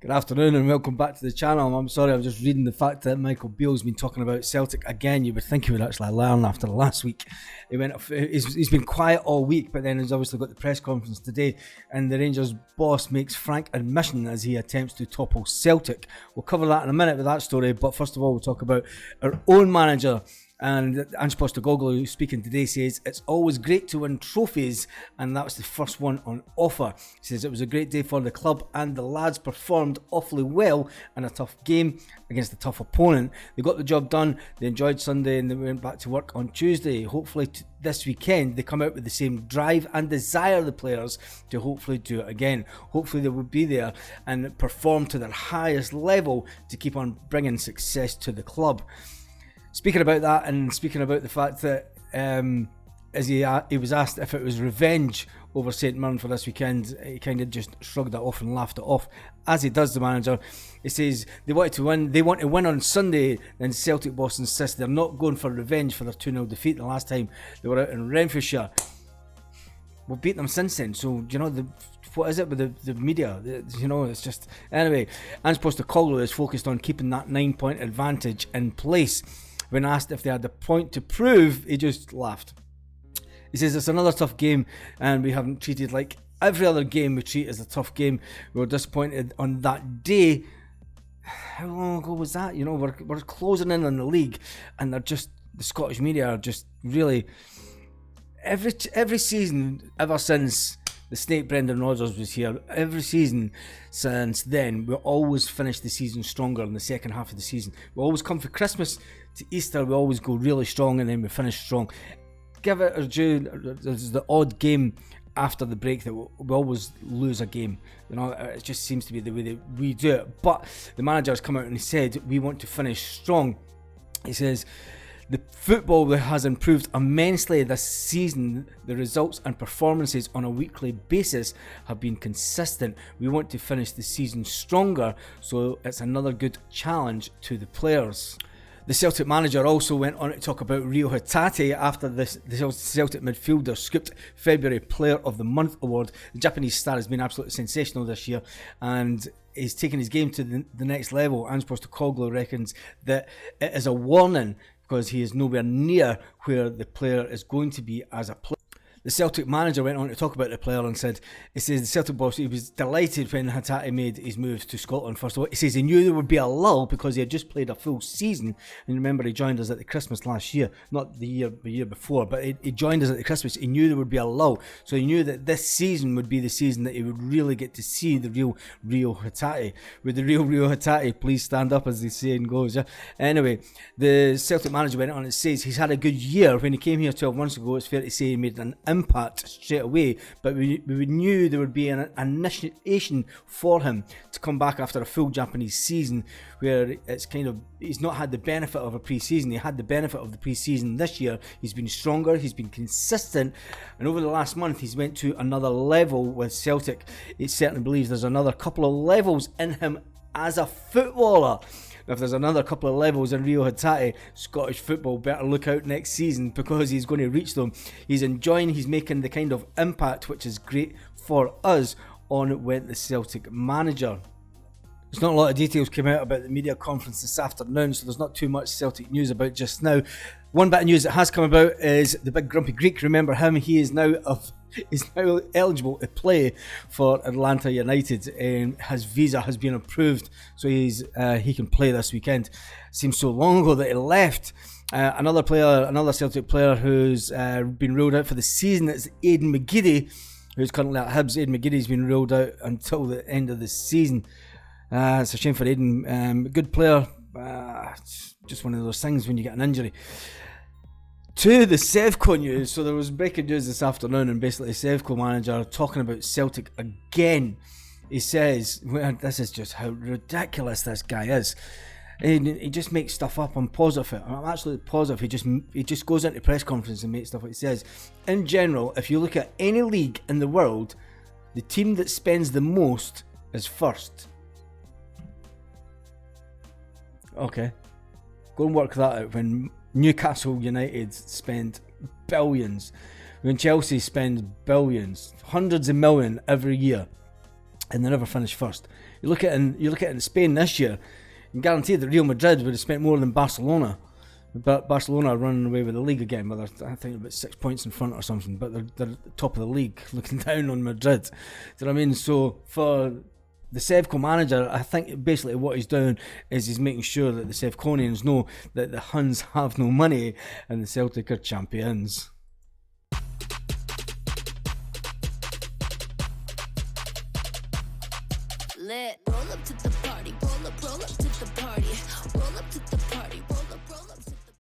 Good afternoon and welcome back to the channel. I'm sorry, I'm just reading the fact that Michael Beale's been talking about Celtic again. You would think he would actually learn after last week. He's been quiet all week, but then he's obviously got the press conference today, and the Rangers boss makes frank admission as he attempts to topple Celtic. We'll cover that in a minute with that story, but first of all, we'll talk about our own manager. And Ange Postecoglou, speaking today, says it's always great to win trophies, and that was the first one on offer. He says it was a great day for the club, and the lads performed awfully well in a tough game against a tough opponent. They got the job done, they enjoyed Sunday, and they went back to work on Tuesday. Hopefully this weekend they come out with the same drive and desire, the players, to hopefully do it again. Hopefully they will be there and perform to their highest level to keep on bringing success to the club. Speaking about that, and speaking about the fact that as he was asked if it was revenge over St Mirren for this weekend, he kind of just shrugged it off and laughed it off, as he does, the manager. He says they want to win on Sunday. Then Celtic boss insists they're not going for revenge for their 2-0 defeat the last time they were out in Renfrewshire. We've beaten them since then, so what is it with the media? It's just... Anyway, Ange Postecoglou is focused on keeping that 9-point advantage in place. When asked if they had a point to prove, he just laughed. He says it's another tough game, and we haven't treated like every other game we treat as a tough game. We were disappointed on that day. How long ago was that? We're closing in on the league, and the Scottish media are just really... Every season ever since the snake Brendan Rodgers was here, every season since then, we always finish the season stronger in the second half of the season. We always come for Christmas to Easter, we always go really strong, and then we finish strong. Give it a due, there's the odd game after the break that we always lose a game. It just seems to be the way that we do it. But the manager has come out and he said, we want to finish strong. He says, the football has improved immensely this season. The results and performances on a weekly basis have been consistent. We want to finish the season stronger, so it's another good challenge to the players. The Celtic manager also went on to talk about Rio Hatate after the Celtic midfielder scooped February Player of the Month award. The Japanese star has been absolutely sensational this year, and he's taken his game to the next level. Ange Postecoglou reckons that it is a warning, because he is nowhere near where the player is going to be as a player. The Celtic manager went on to talk about the player and said, he says the Celtic boss, he was delighted when Hatate made his move to Scotland first of all. He says he knew there would be a lull because he had just played a full season. And remember, he joined us at the Christmas last year, not the year before, but he joined us at the Christmas. He knew there would be a lull. So he knew that this season would be the season that he would really get to see the real Rio Hatate. With the real Rio Hatate, please stand up, as the saying goes. Yeah? Anyway, the Celtic manager went on and says he's had a good year. When he came here 12 months ago, it's fair to say he made an impact straight away, but we knew there would be an initiation for him to come back after a full Japanese season, where it's he's not had the benefit of a pre-season. He had the benefit of the pre-season this year. He's been stronger, he's been consistent, and over the last month he's went to another level with Celtic. He certainly believes there's another couple of levels in him as a footballer. If there's another couple of levels in Rio Hatate, Scottish football better look out next season, because he's going to reach them. He's making the kind of impact which is great for us. On went the Celtic manager. There's not a lot of details came out about the media conference this afternoon, so there's not too much Celtic news about just now. One bit of news that has come about is the big grumpy Greek. Remember him? He is now eligible to play for Atlanta United, and his visa has been approved, so he can play this weekend. Seems so long ago that he left. Another Celtic player who's been ruled out for the season is Aidan McGeady, who's currently at Hibs. Aidan McGeady's been ruled out until the end of the season. It's a shame for Aidan. Good player. It's just one of those things when you get an injury. To the Sevco news. So there was breaking news this afternoon, and basically Sevco manager talking about Celtic again. He says, this is just how ridiculous this guy is. He just makes stuff up. I'm positive. I'm absolutely positive. He just goes into press conference and makes stuff up. He says, in general, if you look at any league in the world, the team that spends the most is first. Okay, go and work that out. When Newcastle United spend billions, when Chelsea spends billions, hundreds of millions every year, and they never finish first. You look at it in Spain this year, you can guarantee that Real Madrid would have spent more than Barcelona. But Barcelona are running away with the league again, but they're, I think, about 6 points in front or something. But they're at the top of the league, looking down on Madrid. Do you know what I mean? So for the Sevco manager, I think basically what he's doing is he's making sure that the Sevconians know that the Huns have no money and the Celtic are champions. Lit. Roll up to the party, roll up to the